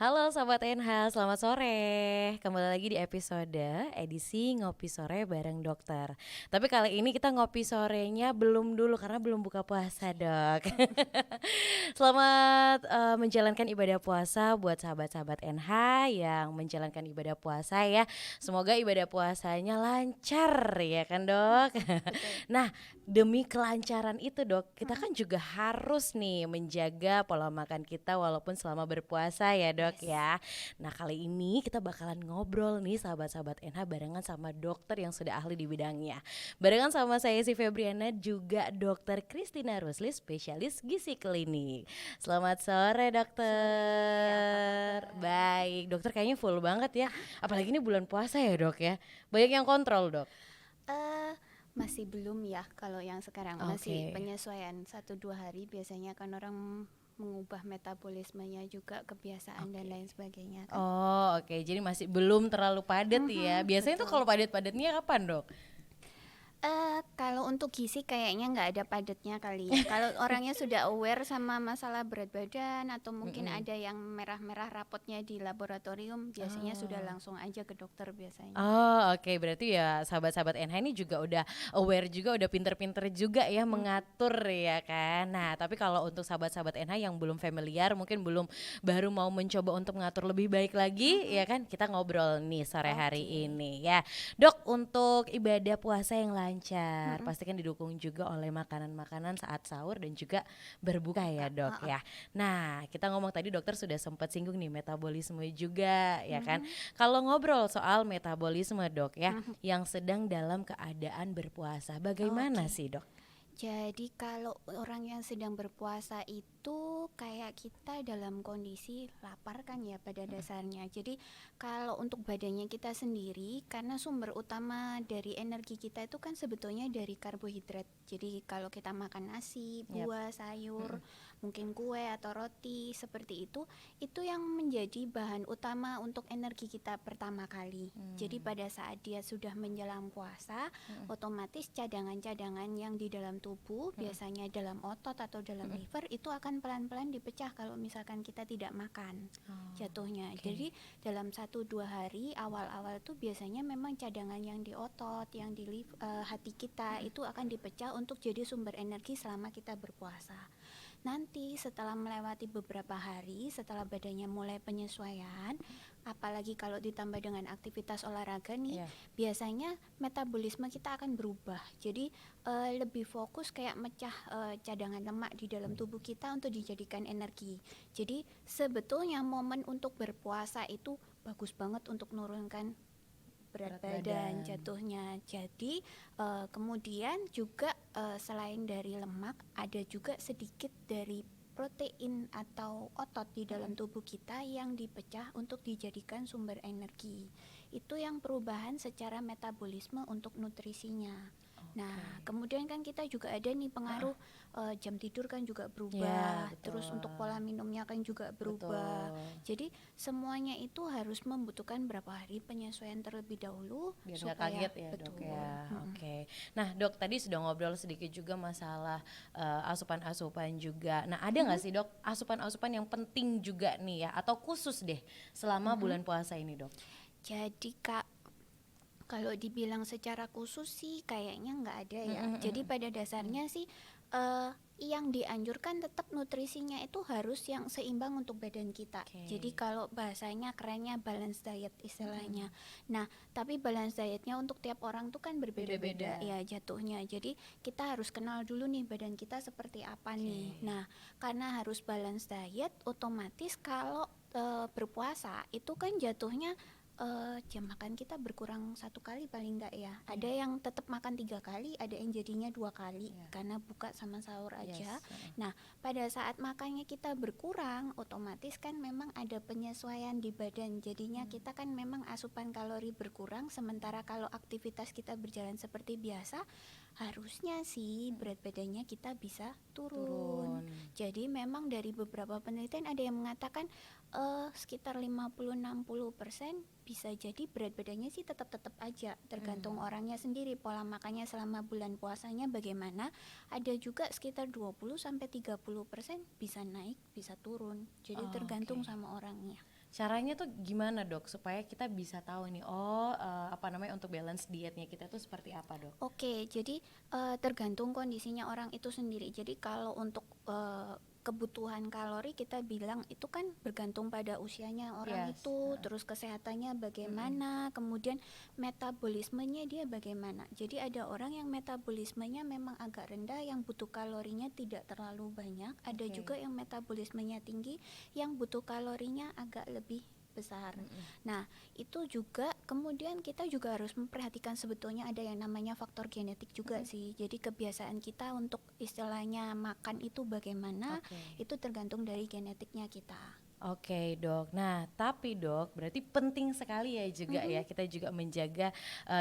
Halo Sobat NH, selamat sore. Kembali lagi di episode edisi Ngopi Sore bareng dokter. Tapi kali ini kita ngopi sorenya belum dulu karena belum buka puasa dok. Selamat menjalankan ibadah puasa buat sahabat-sahabat NH yang menjalankan ibadah puasa ya. Semoga ibadah puasanya lancar ya kan dok. Betul. Nah, demi kelancaran itu dok, kita Mm-mm. kan juga harus nih menjaga pola makan kita walaupun selama berpuasa ya dok Yes. ya. Nah kali ini kita bakalan ngobrol nih sahabat-sahabat NH barengan sama dokter yang sudah ahli di bidangnya. Barengan sama saya si Febriana juga dokter Christina Rusli spesialis gizi klinik. Selamat sore Sore, apa dokter. kabar? Baik, dokter kayaknya full banget ya. Apalagi ini bulan puasa ya dok ya. Banyak yang kontrol dok. Eh, Masih belum ya kalau yang sekarang masih Oke. penyesuaian 1-2 hari biasanya kan orang mengubah metabolismenya juga kebiasaan dan Oke. lain sebagainya kan. Oh oke, jadi masih belum terlalu padat ya. Biasanya tuh Betul. kalau padat-padatnya kapan dok? Kalau untuk gizi kayaknya nggak ada padatnya kali ya. Kalau orangnya sudah aware sama masalah berat badan atau mungkin Mm-mm. ada yang merah-merah rapotnya di laboratorium, biasanya sudah Oh. langsung aja ke dokter biasanya. Oh oke, berarti ya sahabat-sahabat NH ini juga udah aware juga, udah pinter-pinter juga ya Mm, mengatur ya kan. Nah tapi kalau untuk sahabat-sahabat NH yang belum familiar, mungkin belum baru mau mencoba untuk mengatur lebih baik lagi ya mm-mm. kan, kita ngobrol nih sore hari Oke. ini ya. Dok, untuk ibadah puasa yang lancar, Mm-mm. pastikan didukung juga oleh makanan-makanan saat sahur dan juga berbuka ya Buka. dok Heeh. ya. Nah kita ngomong tadi dokter sudah sempat singgung nih metabolisme juga ya kan. Mhm. Kalau ngobrol soal metabolisme dok ya, Mhm. yang sedang dalam keadaan berpuasa, bagaimana Oke. sih dok? Jadi kalau orang yang sedang berpuasa itu kayak kita dalam kondisi lapar kan ya pada dasarnya. Jadi kalau untuk badannya kita sendiri karena sumber utama dari energi kita itu kan sebetulnya dari karbohidrat. Jadi kalau kita makan nasi, Yap. buah, sayur, Mm-mm. mungkin kue atau roti seperti itu yang menjadi bahan utama untuk energi kita pertama kali. Jadi pada saat dia sudah menjelang puasa, Mm-mm. otomatis cadangan-cadangan yang di dalam tubuh Mm-mm. biasanya dalam otot atau dalam Mm-mm. liver itu akan pelan-pelan dipecah kalau misalkan kita tidak makan Oh, jatuhnya. oke. Jadi dalam 1-2 hari awal-awal tuh biasanya memang cadangan yang di otot, yang di hati kita Mm-mm. itu akan dipecah untuk jadi sumber energi selama kita berpuasa. Nanti setelah melewati beberapa hari, setelah badannya mulai penyesuaian, apalagi kalau ditambah dengan aktivitas olahraga nih, Iya. biasanya metabolisme kita akan berubah. Jadi lebih fokus kayak mecah cadangan lemak di dalam tubuh kita untuk dijadikan energi. Jadi sebetulnya momen untuk berpuasa itu bagus banget untuk menurunkan berat Berat badan badan. jatuhnya. Jadi kemudian juga selain dari lemak ada juga sedikit dari protein atau otot di dalam Mm-mm. tubuh kita yang dipecah untuk dijadikan sumber energi. Itu yang perubahan secara metabolisme untuk nutrisinya. Nah, Oke. kemudian kan kita juga ada nih pengaruh jam tidur kan juga Ya berubah, terus untuk betul. pola minumnya kan juga berubah. Betul. Jadi semuanya itu harus membutuhkan berapa hari penyesuaian terlebih dahulu Biar nggak supaya kaget ya dok betul. ya. Oke. Nah dok tadi sudah ngobrol sedikit juga masalah asupan-asupan juga. Nah ada nggak Mhm, sih dok asupan-asupan yang penting juga nih ya atau khusus deh selama mhm. bulan puasa ini dok? Jadi Kak, kalau dibilang secara khusus sih kayaknya nggak ada ya. Mm-mm, Jadi mm-mm. pada dasarnya sih yang dianjurkan tetap nutrisinya itu harus yang seimbang untuk badan kita. Jadi Oke. kalau bahasanya kerennya balance diet istilahnya. Mm-mm. Nah, tapi balance dietnya untuk tiap orang tuh kan berbeda-beda Beda-beda. ya jatuhnya. Jadi kita harus kenal dulu nih badan kita seperti apa nih. Oke. Nah, karena harus balance diet, otomatis kalau berpuasa itu kan jatuhnya jam makan kita berkurang 1 kali paling enggak ya. Iya. Ada yang tetap makan 3 kali, ada yang jadinya 2 kali Iya. karena buka sama sahur aja. Yes. Uh-uh. Nah, pada saat makannya kita berkurang, otomatis kan memang ada penyesuaian di badan. Jadinya kita kan memang asupan kalori berkurang, sementara kalau aktivitas kita berjalan seperti biasa, harusnya sih berat badannya kita bisa turun. Turun. Jadi memang dari beberapa penelitian ada yang mengatakan sekitar 50-60% bisa jadi berat badannya sih tetap-tetap aja, tergantung orangnya sendiri pola makannya selama bulan puasanya bagaimana. Ada juga sekitar 20-30% bisa naik bisa turun, jadi Oh, tergantung oke. sama orangnya. Caranya tuh gimana dok supaya kita bisa tahu nih, apa namanya, untuk balance dietnya kita tuh seperti apa dok? Oke, jadi tergantung kondisinya orang itu sendiri. Jadi kalau untuk kebutuhan kalori kita bilang itu kan bergantung pada usianya orang Yes. itu, terus kesehatannya bagaimana, kemudian metabolismenya dia bagaimana. Jadi ada orang yang metabolismenya memang agak rendah, yang butuh kalorinya tidak terlalu banyak. Ada Oke. juga yang metabolismenya tinggi, yang butuh kalorinya agak lebih besar. Nah, itu juga kemudian kita juga harus memperhatikan sebetulnya ada yang namanya faktor genetik juga sih. Jadi kebiasaan kita untuk istilahnya makan itu bagaimana, Oke. itu tergantung dari genetiknya kita. Oke dok, nah tapi dok berarti penting sekali ya juga ya kita juga menjaga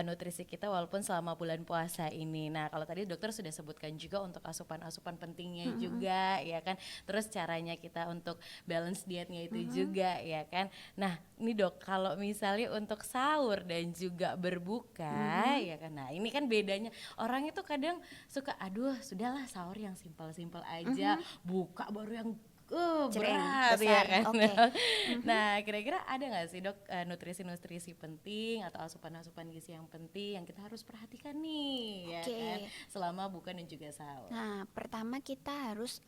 nutrisi kita walaupun selama bulan puasa ini. Nah kalau tadi dokter sudah sebutkan juga untuk asupan-asupan pentingnya juga ya kan, terus caranya kita untuk balance dietnya itu juga ya kan. Nah ini dok kalau misalnya untuk sahur dan juga berbuka ya kan, nah ini kan bedanya orang itu kadang suka aduh sudahlah sahur yang simpel-simpel aja, buka baru yang Jreng, berat ya besar. kan. Oke. Nah kira-kira ada nggak sih dok nutrisi-nutrisi penting atau asupan-asupan gizi yang penting yang kita harus perhatikan nih ya Oke. kan selama buka dan juga sahur. Nah, pertama kita harus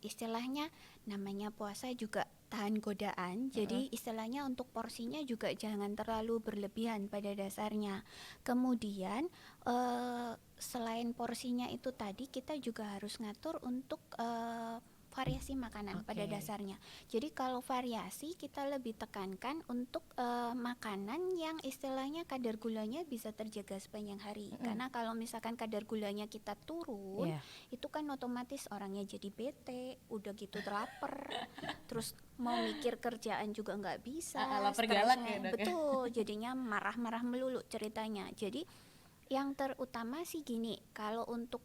istilahnya namanya puasa juga tahan godaan. Jadi istilahnya untuk porsinya juga jangan terlalu berlebihan pada dasarnya. Kemudian selain porsinya itu tadi kita juga harus ngatur untuk variasi makanan pada Oke. dasarnya. Jadi kalau variasi kita lebih tekankan untuk makanan yang istilahnya kadar gulanya bisa terjaga sepanjang hari. Karena kalau misalkan kadar gulanya kita turun, Iya. itu kan otomatis orangnya jadi bete, udah gitu lapar, terus mau mikir kerjaan juga nggak bisa, Lapar galak ya, stresnya Dok, ya? betul, jadinya marah-marah melulu ceritanya. Jadi yang terutama sih gini, kalau untuk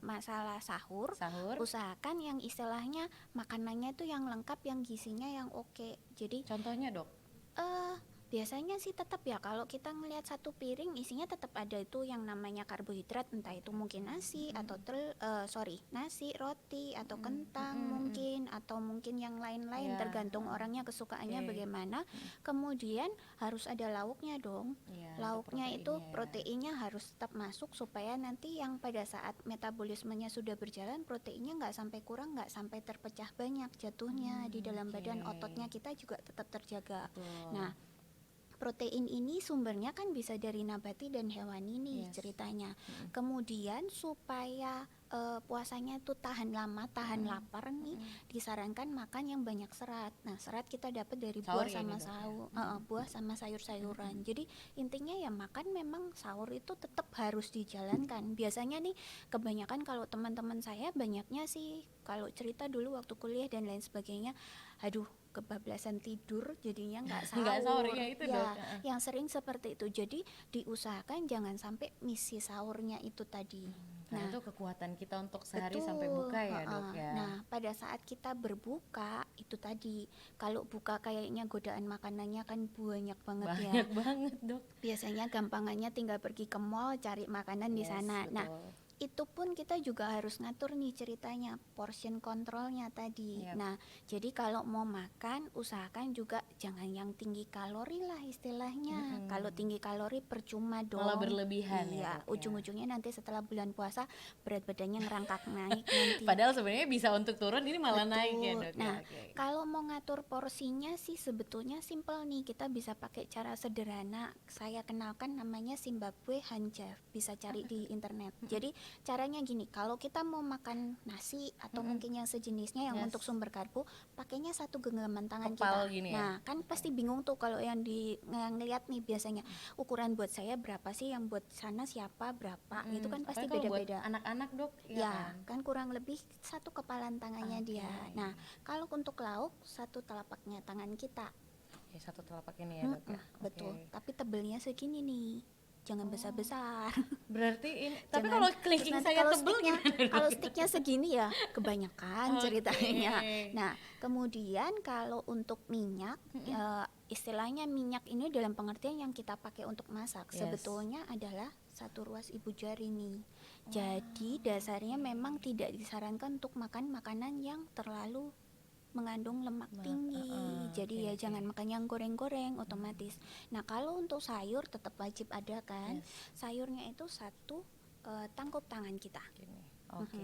masalah sahur, Sahur. usahakan yang istilahnya makanannya tuh yang lengkap, yang gizinya yang oke. Jadi Contohnya dok. biasanya sih tetap ya kalau kita ngelihat satu piring isinya tetap ada itu yang namanya karbohidrat, entah itu mungkin nasi atau nasi, roti atau kentang mungkin, atau mungkin yang lain-lain, Ya, tergantung orangnya kesukaannya oke. bagaimana. Kemudian harus ada lauknya dong. Iya, ada Lauknya itu proteinnya. proteinnya harus tetap masuk supaya nanti yang pada saat metabolismenya sudah berjalan proteinnya nggak sampai kurang, nggak sampai terpecah banyak jatuhnya di dalam badan, oke. ototnya kita juga tetap terjaga. Betul. Nah, protein ini sumbernya kan bisa dari nabati dan hewani nih Yes. ceritanya. Kemudian supaya puasanya itu tahan lama, tahan lapar nih, disarankan makan yang banyak serat. Nah, serat kita dapat dari Sahur buah ya sama ini, Dok, buah sama sayur-sayuran. Jadi intinya ya makan memang sahur itu tetap harus dijalankan. Biasanya nih kebanyakan kalau teman-teman saya banyaknya sih kalau cerita dulu waktu kuliah dan lain sebagainya, aduh kebablasan tidur jadinya nggak sahur. Nggak sahur, ya itu, ya, Dok. yang sering seperti itu. Jadi diusahakan jangan sampai misi sahurnya itu tadi. Karena Nah, itu kekuatan kita untuk sehari betul, sampai buka ya dok ya. Nah, pada saat kita berbuka itu tadi, kalau buka kayaknya godaan makanannya kan banyak banget ya. Banyak banget dok. Biasanya gampangannya tinggal pergi ke mall cari makanan di Yes, sana. Nah, betul. itu pun kita juga harus ngatur nih ceritanya, portion kontrolnya tadi. Yap. Nah, jadi kalau mau makan usahakan juga jangan yang tinggi kalori lah istilahnya. Kalau tinggi kalori percuma dong. Malah berlebihan ya, Iya, Dok, ya. ujung-ujungnya nanti setelah bulan puasa berat badannya ngerangkak naik nanti. Padahal sebenarnya bisa untuk turun, ini malah naik ya Betul. dok. Nah, ya, oke. kalau mau ngatur porsinya sih sebetulnya simple nih. Kita bisa pakai cara sederhana. Saya kenalkan namanya Zimbabwe Hanjaf. Bisa cari di internet. Jadi caranya gini, kalau kita mau makan nasi atau mungkin yang sejenisnya yang Yes. untuk sumber karbo, pakainya satu genggaman tangan Kepal kita. gini ya? Nah, kan pasti bingung tuh kalau yang ngeliat nih biasanya ukuran buat saya berapa sih, yang buat sana siapa berapa. Itu kan pasti Apalagi kalau buat beda-beda. anak-anak dok. Ya, kan kurang lebih satu kepalan tangannya dia. Nah, kalau untuk lauk satu telapaknya tangan kita. Ya, satu telapak ini ya dok ya. Betul. Oke. Tapi tebelnya segini nih. Jangan besar-besar. Berarti ini, tapi Jangan- kalau terus kelingking nanti saya kalau tebel sticknya, gimana dok? kalau sticknya segini ya kebanyakan Oke. ceritanya. Nah, kemudian kalau untuk minyak, istilahnya minyak ini dalam pengertian yang kita pakai untuk masak Yes. sebetulnya adalah satu ruas ibu jari nih. Jadi dasarnya memang tidak disarankan untuk makan makanan yang terlalu mengandung lemak tinggi. Jadi ya jangan makan yang goreng-goreng otomatis. Nah, kalau untuk sayur tetap wajib ada kan. Yes. Sayurnya itu satu tangkup tangan kita. Gini. Oke.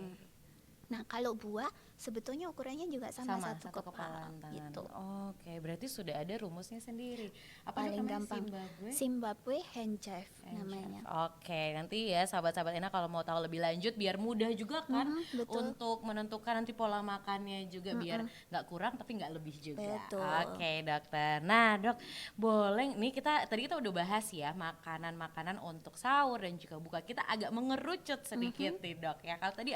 Nah, kalau buah sebetulnya ukurannya juga sama, Sama satu satu kepala kepalan tangan. gitu. Oke, berarti sudah ada rumusnya sendiri. Apa dok Paling namanya, gampang Zimbabwe? Zimbabwe hand chef And namanya. chef. Oke, nanti ya sahabat-sahabat Ena kalau mau tahu lebih lanjut biar mudah juga kan Betul. untuk menentukan nanti pola makannya juga biar nggak kurang tapi nggak lebih juga. Betul. Oke dokter. Nah dok, boleh nih tadi kita udah bahas ya makanan-makanan untuk sahur dan juga buka. Kita agak mengerucut sedikit nih dok ya. Kalau tadi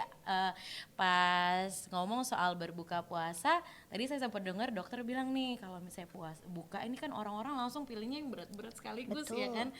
pas ngomong soal berbuka puasa, tadi saya sempat dengar dokter bilang nih kalau misalnya buka ini kan orang-orang langsung pilihnya yang berat-berat sekaligus Betul. ya kan.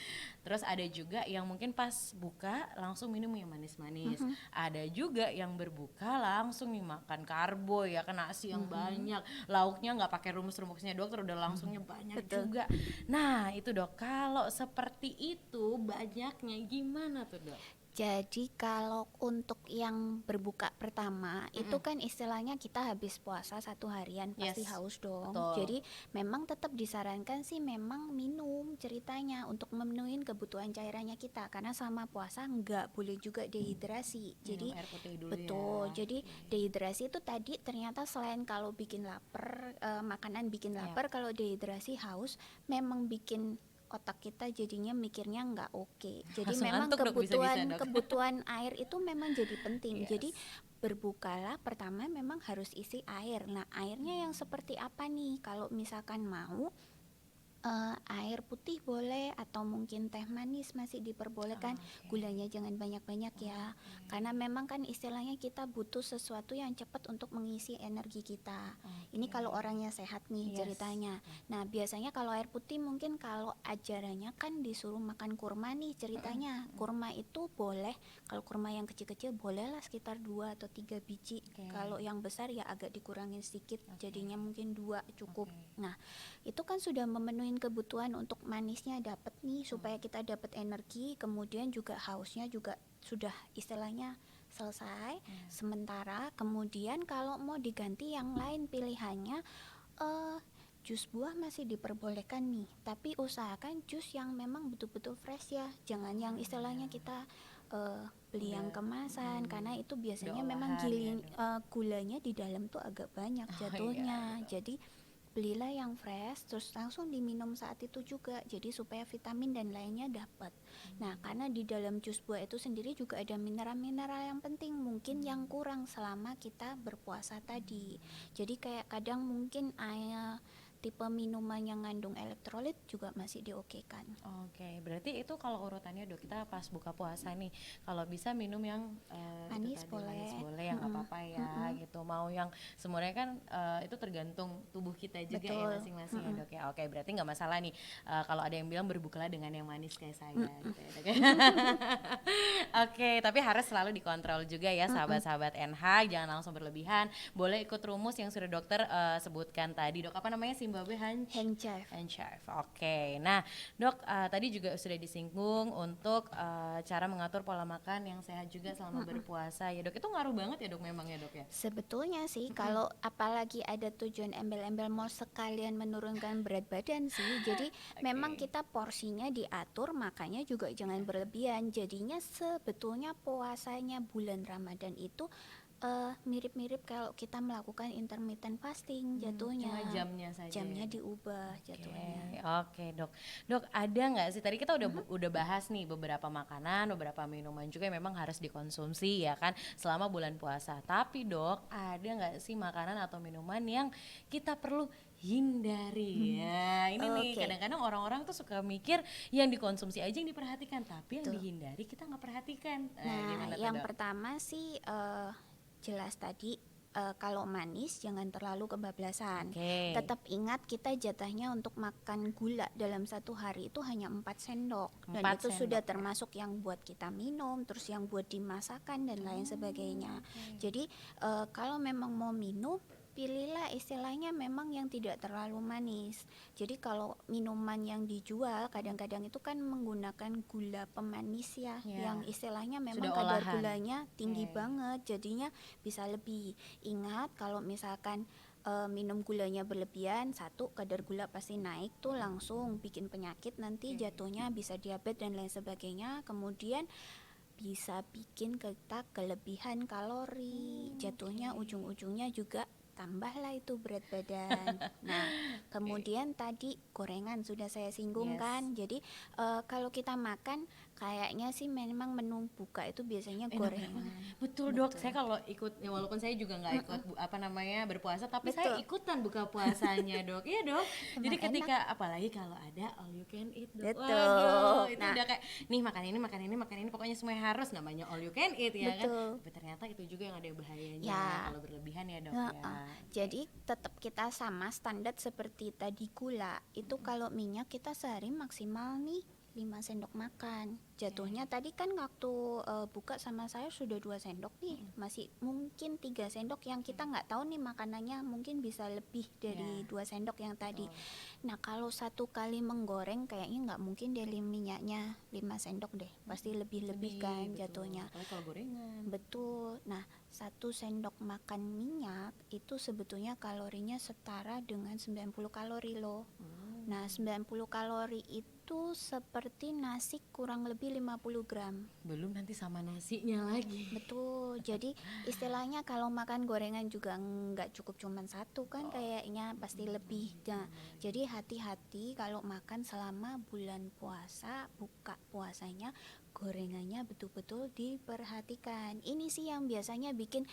Terus ada juga yang mungkin pas buka langsung minum yang manis-manis. Ada juga yang berbuka langsung nih makan karbo ya kan, nasi yang banyak, lauknya nggak pakai rumus-rumusnya dokter udah langsungnya banyak juga. Nah itu dok, kalau seperti itu banyaknya gimana tuh dok? Jadi kalau untuk yang berbuka pertama itu kan istilahnya kita habis puasa 1 harian pasti Yes, haus dong. betul. Jadi memang tetap disarankan sih memang minum ceritanya untuk memenuhi kebutuhan cairannya kita, karena sama puasa nggak boleh juga dehidrasi. Jadi Minum air putih dulu betul. ya. Jadi dehidrasi itu tadi ternyata selain kalau bikin lapar, makanan bikin lapar, kalau dehidrasi haus memang bikin otak kita jadinya mikirnya nggak oke. Jadi Langsung memang ngantuk, Dok, bisa-bisa, Dok. kebutuhan air itu memang jadi penting. Yes. Jadi berbukalah pertama memang harus isi air. Nah, airnya yang seperti apa nih? Kalau misalkan mau air putih boleh atau mungkin teh manis masih diperbolehkan. Gulanya jangan banyak-banyak ya. Karena memang kan istilahnya kita butuh sesuatu yang cepat untuk mengisi energi kita. Ini kalau orangnya sehat nih ceritanya. Nah, biasanya kalau air putih mungkin kalau ajarannya kan disuruh makan kurma nih ceritanya. Kurma itu boleh, kalau kurma yang kecil-kecil bolehlah sekitar 2 atau 3 biji. Kalau yang besar ya agak dikurangin sedikit, jadinya mungkin 2 cukup. Nah, itu kan sudah memenuhi kebutuhan untuk manisnya dapat nih, supaya kita dapat energi, kemudian juga hausnya juga sudah istilahnya selesai. Sementara kemudian kalau mau diganti yang lain pilihannya jus buah masih diperbolehkan nih, tapi usahakan jus yang memang betul-betul fresh ya, jangan yang istilahnya kita beli yang kemasan, karena itu biasanya memang gulanya di dalam tuh agak banyak jatuhnya. Jadi belilah yang fresh terus langsung diminum saat itu juga, jadi supaya vitamin dan lainnya dapat. Nah, karena di dalam jus buah itu sendiri juga ada mineral-mineral yang penting mungkin yang kurang selama kita berpuasa tadi. Jadi kayak kadang mungkin tipe minuman yang mengandung elektrolit juga masih diokekan. Oke, berarti itu kalau urutannya dok, kita pas buka puasa nih, kalau bisa minum yang Manis manis boleh. boleh yang nggak apa-apa ya gitu. Mau yang semuanya kan itu tergantung tubuh kita juga ya Betul. masing-masing ya dok ya. Oke, berarti nggak masalah nih kalau ada yang bilang berbukalah dengan yang manis kayak saya gitu ya dok ya. Oke, tapi harus selalu dikontrol juga ya sahabat-sahabat NH, jangan langsung berlebihan. Boleh ikut rumus yang sudah dokter sebutkan tadi dok. Apa namanya, Zimbabwe Hand chef. and chef. Oke. Nah, dok tadi juga sudah disinggung untuk cara mengatur pola makan yang sehat juga selama berpuasa ya dok. Itu ngaruh banget ya dok memang ya dok ya. Sebetulnya sih kalau apalagi ada tujuan embel-embel mau sekalian menurunkan berat badan sih. Jadi memang kita porsinya diatur, makanya juga jangan berlebihan. Jadinya sebetulnya puasanya bulan Ramadan itu mirip-mirip kalau kita melakukan intermittent fasting jatuhnya. Cuma jamnya saja. Jamnya diubah jatuhnya. Oke dok. Dok, ada nggak sih, tadi kita udah bahas nih beberapa makanan, beberapa minuman juga yang memang harus dikonsumsi ya kan selama bulan puasa. Tapi dok, ada nggak sih makanan atau minuman yang kita perlu hindari ya? Ini nih kadang-kadang orang-orang tuh suka mikir yang dikonsumsi aja yang diperhatikan, tapi yang dihindari kita nggak perhatikan. Nah, yang dok? pertama sih jelas tadi kalau manis jangan terlalu kebablasan. Tetap ingat kita jatahnya untuk makan gula dalam 1 hari itu hanya 4 sendok. Dan itu sudah termasuk yang buat kita minum, terus yang buat dimasakan dan lain sebagainya. Jadi kalau memang mau minum, pilihlah istilahnya memang yang tidak terlalu manis. Jadi kalau minuman yang dijual kadang-kadang itu kan menggunakan gula pemanis ya, yang istilahnya memang kadar gulanya tinggi banget, jadinya bisa lebih. Ingat kalau misalkan minum gulanya berlebihan, satu kadar gula pasti naik tuh langsung bikin penyakit, nanti jatuhnya bisa diabetes dan lain sebagainya. Kemudian bisa bikin kita kelebihan kalori, jatuhnya ujung-ujungnya juga tambahlah itu berat badan. Nah, kemudian tadi gorengan sudah saya singgung Yes. kan. Jadi kalau kita makan kayaknya sih memang menu buka itu biasanya Enak gorengan. banget. Betul dok, Betul. saya kalau ikut, ya walaupun saya juga nggak ikut berpuasa, tapi saya Betul. ikutan buka puasanya dok. Iya dok. Jadi Emang enak. ketika apalagi kalau ada all you can eat dok. Betul. Waduh, itu Nah, udah kayak nih makan ini, makan ini, makan ini, pokoknya semuanya harus, namanya all you can eat ya kan. betul. Tapi ternyata itu juga yang ada bahayanya Ya. kalau berlebihan ya dok Heeh. ya. Jadi tetap kita sama standar seperti tadi gula. Itu kalau minyak kita sehari maksimal nih 5 sendok makan. Jatuhnya tadi kan waktu buka sama saya sudah 2 sendok nih. Masih mungkin 3 sendok yang kita nggak tahu nih makanannya mungkin bisa lebih dari 2 sendok yang tadi. Nah, kalau satu kali menggoreng kayaknya nggak mungkin dari minyaknya 5 sendok deh. Pasti lebih-lebih kan Betul. jatuhnya. Apalagi kalau gorengan. Betul. Nah, 1 sendok makan minyak itu sebetulnya kalorinya setara dengan 90 kalori loh. Nah, 90 kalori itu seperti nasi kurang lebih 50 gram. Belum nanti sama nasinya lagi. Betul. Jadi istilahnya kalau makan gorengan juga nggak cukup cuman satu kan, kayaknya pasti lebih. Nah, jadi hati-hati kalau makan selama bulan puasa, buka puasanya gorengannya betul-betul diperhatikan. Ini sih yang biasanya bikin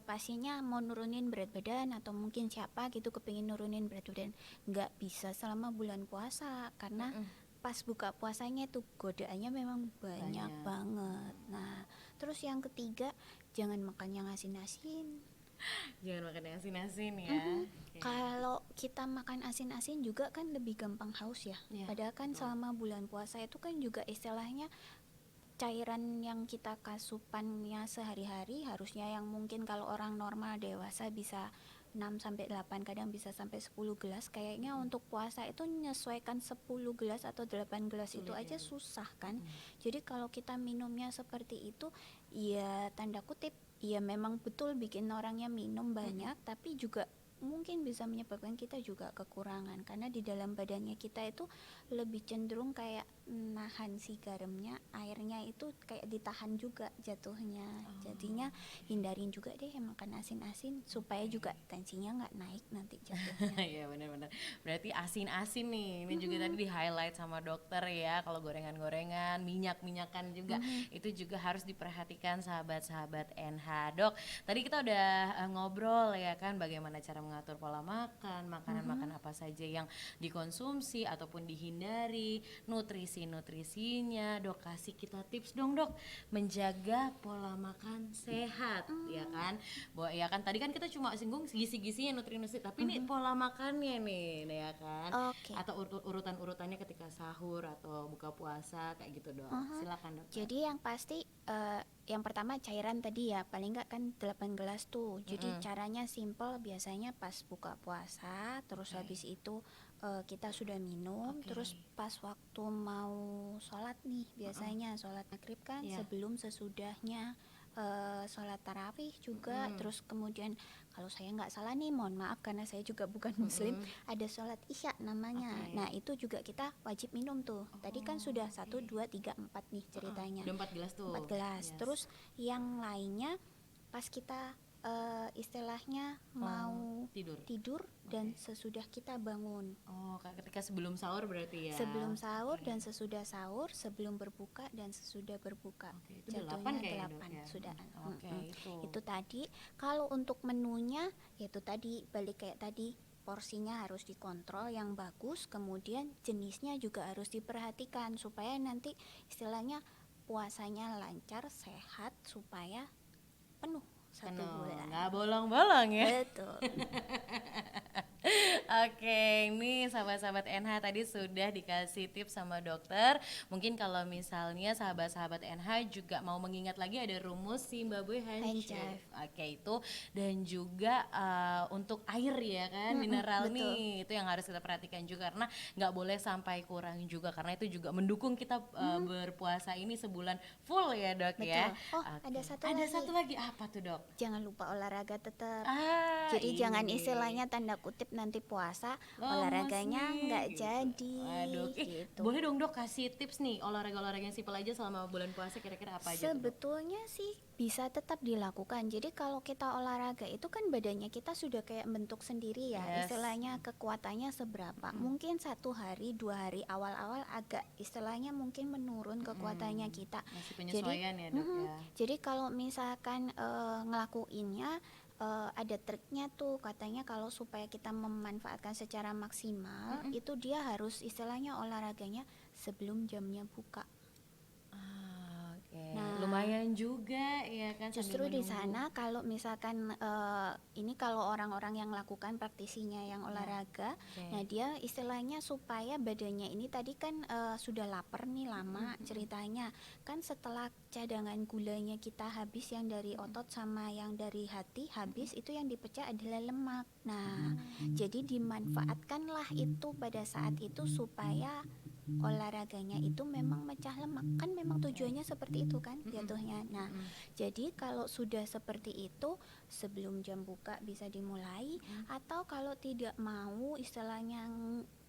pasiennya mau nurunin berat badan atau mungkin siapa gitu kepingin nurunin berat badan, nggak bisa selama bulan puasa karena pas buka puasanya tuh godaannya memang banyak banget. Nah, terus yang ketiga, jangan makan yang asin-asin. Jangan makan yang asin-asin ya. Oke. Kalau kita makan asin-asin juga kan lebih gampang haus ya. Iya, Padahal kan selama bulan puasa itu kan juga istilahnya cairan yang kita kasupannya sehari-hari harusnya yang mungkin kalau orang normal dewasa bisa 6 sampai 8, kadang bisa sampai 10 gelas. Kayaknya untuk puasa itu menyesuaikan 10 gelas atau 8 gelas itu aja susah kan. Jadi kalau kita minumnya seperti itu, ya tanda kutip, ya memang betul bikin orangnya minum banyak, tapi juga mungkin bisa menyebabkan kita juga kekurangan karena di dalam badannya kita itu lebih cenderung kayak nahan si garamnya, airnya itu kayak ditahan juga jatuhnya. Jadinya hindarin juga deh yang makan asin-asin supaya juga tensinya nggak naik nanti jatuhnya. Iya benar-benar. Berarti asin-asin nih. Ini juga tadi di highlight sama dokter ya. Kalau gorengan-gorengan, minyak-minyakan juga itu juga harus diperhatikan sahabat-sahabat NH. Dok, tadi kita udah ngobrol ya kan bagaimana cara mengatur pola makan, makanan-makanan apa saja yang dikonsumsi ataupun dihindari, nutrisinya. Dok, kasih kita tips dong dok menjaga pola makan sehat ya kan. Bahwa ya kan tadi kan kita cuma singgung gizi-gizinya, nutri-nutri, tapi ini pola makannya nih ya kan. Oke. Atau urutan-urutannya ketika sahur atau buka puasa kayak gitu dok. Silakan dok. Jadi yang pasti yang pertama cairan tadi ya, paling nggak kan 8 gelas tuh. Jadi caranya simple, biasanya pas buka puasa, terus habis itu kita sudah minum, terus pas waktu mau sholat nih, biasanya sholat maghrib kan sebelum sesudahnya sholat tarawih juga, terus kemudian kalau saya nggak salah nih, mohon maaf karena saya juga bukan muslim, ada sholat isya namanya. Nah itu juga kita wajib minum tuh. Tadi kan sudah 1, 2, 3, 4 nih ceritanya. Udah 4 gelas tuh. 4 gelas. Terus yang lainnya pas kita istilahnya mau tidur dan sesudah kita bangun. Oh, ketika sebelum sahur berarti ya. Sebelum sahur dan sesudah sahur, sebelum berbuka dan sesudah berbuka. Itu Jatuhnya 8 8 sudah. Itu tadi. Kalau untuk menunya itu tadi balik kayak tadi, porsinya harus dikontrol yang bagus, kemudian jenisnya juga harus diperhatikan supaya nanti istilahnya puasanya lancar, sehat, supaya penuh 1 bulan. Nggak bolong-bolong ya. Betul. Oke, ini sahabat-sahabat NH tadi sudah dikasih tips sama dokter. Mungkin kalau misalnya sahabat-sahabat NH juga mau mengingat lagi ada rumus Zimbabwe Handshake. Oke, itu dan juga untuk air ya kan, mineral Betul. nih itu yang harus kita perhatikan juga karena nggak boleh sampai kurang juga karena itu juga mendukung kita berpuasa ini sebulan full ya dok ya. Betul. Oh, Oke. ada satu Ada lagi. satu lagi apa tuh dok? Jangan lupa olahraga tetap. Ini Jadi jangan nih. istilahnya tanda kutip nanti puasa Lemes olahraganya nih nggak gitu. jadi Aduh, gitu. boleh dong dok kasih tips nih olahraga-olahraga yang simpel aja selama bulan puasa kira-kira apa aja tuh dok? Sebetulnya sih bisa tetap dilakukan. Jadi kalau kita olahraga itu kan badannya kita sudah kayak bentuk sendiri ya. Yes. Istilahnya kekuatannya seberapa. Mungkin 1 hari 2 hari awal-awal agak istilahnya mungkin menurun kekuatannya kita. Masih penyesuaian ya dok ya. Jadi kalau misalkan ngelakuinnya ada triknya tuh katanya kalau supaya kita memanfaatkan secara maksimal itu dia harus istilahnya olahraganya sebelum jamnya buka. Oke, Nah, lumayan juga ya kan justru sambil di menunggu. sana kalau misalkan ini kalau orang-orang yang melakukan praktisinya yang olahraga, nah dia istilahnya supaya badannya ini tadi kan sudah lapar nih lama ceritanya, kan setelah cadangan gulanya kita habis yang dari otot sama yang dari hati habis itu yang dipecah adalah lemak. Nah, jadi dimanfaatkanlah itu pada saat itu supaya olahraganya itu memang mecah lemak kan memang tujuannya seperti itu kan jatuhnya. Nah, jadi kalau sudah seperti itu sebelum jam buka bisa dimulai atau kalau tidak mau istilahnya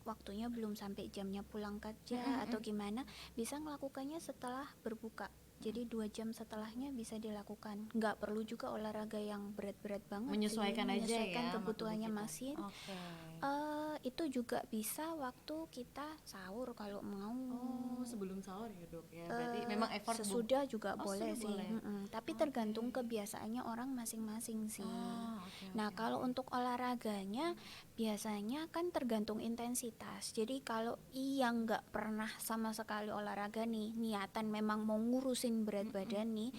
waktunya belum sampai jamnya pulang kerja atau gimana bisa melakukannya setelah berbuka. Jadi 2 jam setelahnya bisa dilakukan. Nggak perlu juga olahraga yang berat-berat banget Menyesuaikan sih. aja Menyesuaikan ya sama tubuh kebutuhannya kita. masing. Oke. Itu juga bisa waktu kita sahur kalau mau. Oh, sebelum sahur ya dok ya. Berarti memang effort Sesudah juga boleh sudah sih. boleh. Tapi tergantung kebiasaannya orang masing-masing sih. Oke, Nah, kalau untuk olahraganya biasanya kan tergantung intensitas. Jadi kalau yang nggak pernah sama sekali olahraga nih, niatan memang mau ngurusin berat badan nih,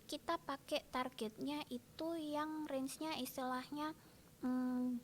kita pakai targetnya itu yang range-nya istilahnya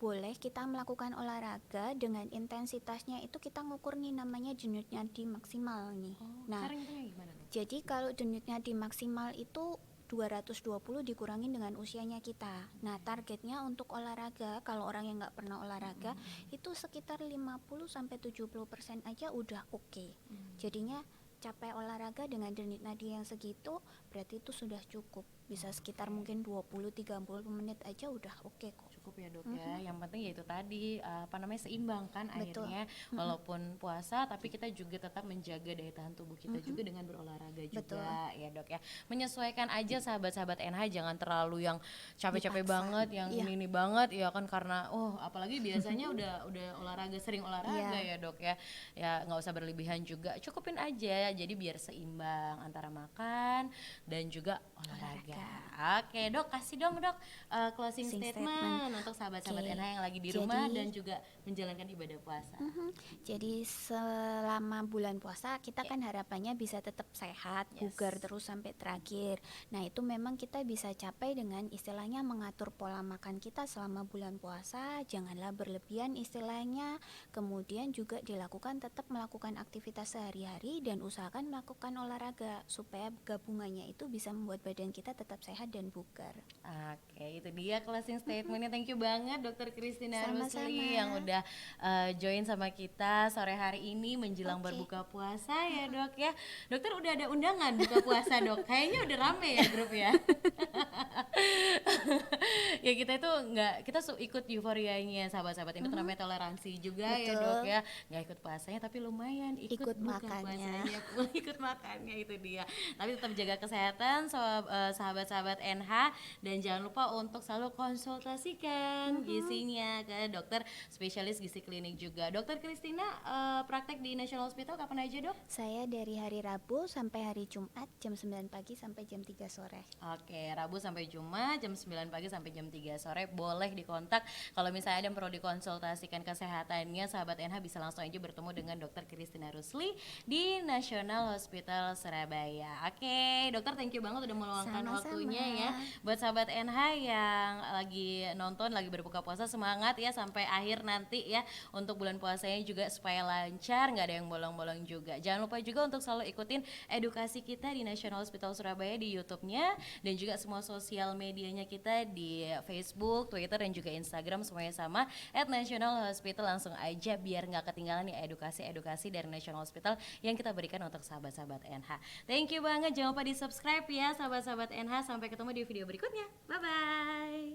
boleh kita melakukan olahraga dengan intensitasnya itu kita ngukur nih namanya denyut nadi maksimal nih. Nah, Cara ngitungnya gimana dok? jadi kalau denyut nadi maksimal itu 220 dikurangin dengan usianya kita. Nah, targetnya untuk olahraga kalau orang yang nggak pernah olahraga itu sekitar 50-70% aja udah oke. Jadinya capai olahraga dengan denyut nadi yang segitu berarti itu sudah cukup. Bisa sekitar mungkin 20-30 menit aja udah oke kok. Cukup ya dok ya. Yang penting ya itu tadi apa namanya seimbang kan Betul. akhirnya walaupun puasa tapi kita juga tetap menjaga daya tahan tubuh kita juga dengan berolahraga juga ya dok ya. Menyesuaikan aja sahabat-sahabat NH jangan terlalu yang capek-capek Dipaksa. banget yang Iya. ini banget ya kan karena apalagi biasanya udah olahraga sering olahraga Iya. ya dok ya. Ya nggak usah berlebihan juga. Cukupin aja jadi biar seimbang antara makan dan juga olahraga. Oke dok, kasih dong dok closing statement untuk sahabat-sahabat Oke. NH yang lagi di rumah Jadi- dan juga menjalankan ibadah puasa. Jadi selama bulan puasa kita kan harapannya bisa tetap sehat, bugar terus sampai terakhir. Nah, itu memang kita bisa capai dengan istilahnya mengatur pola makan kita selama bulan puasa, janganlah berlebihan istilahnya. Kemudian juga dilakukan tetap melakukan aktivitas sehari-hari dan usahakan melakukan olahraga supaya gabungannya itu bisa membuat badan kita tetap sehat dan bugar. Oke, itu dia closing statementnya. Thank you banget Dokter Christina Sama-sama. Rusli yang udah join sama kita sore hari ini menjelang berbuka puasa ya dok ya. Dokter udah ada undangan buka puasa dok. Kayaknya udah rame ya grup ya. Ya kita itu kita ikut euforianya sahabat-sahabat ini tuh namanya toleransi juga ya dok ya. Nggak ikut puasanya tapi lumayan ikut buka makannya. puasanya, ikut makannya itu dia. Tapi tetap jaga kesehatan sahabat-sahabat NH dan jangan lupa untuk selalu konsultasikan gizinya ke dokter spesialis gizi klinik juga. Dokter Christina praktek di National Hospital kapan aja dok? Saya dari hari Rabu sampai hari Jumat jam 9 pagi sampai jam 3 sore. Oke, Rabu sampai Jumat jam 9 pagi sampai jam 3 3 sore boleh dikontak. Kalau misalnya ada yang perlu dikonsultasikan kesehatannya, sahabat NH bisa langsung aja bertemu dengan Dokter Christina Rusli di National Hospital Surabaya. Oke, dokter thank you banget udah meluangkan Sama-sama. waktunya ya. Buat sahabat NH yang lagi nonton, lagi berbuka puasa, semangat ya sampai akhir nanti ya, untuk bulan puasanya juga supaya lancar, nggak ada yang bolong-bolong juga. Jangan lupa juga untuk selalu ikutin edukasi kita di National Hospital Surabaya di YouTube-nya, dan juga semua sosial medianya kita di Facebook, Twitter, dan juga Instagram semuanya sama @National Hospital. Langsung aja biar nggak ketinggalan nih edukasi-edukasi dari National Hospital yang kita berikan untuk sahabat-sahabat NH. Thank you banget, jangan lupa di subscribe ya sahabat-sahabat NH. Sampai ketemu di video berikutnya, bye bye.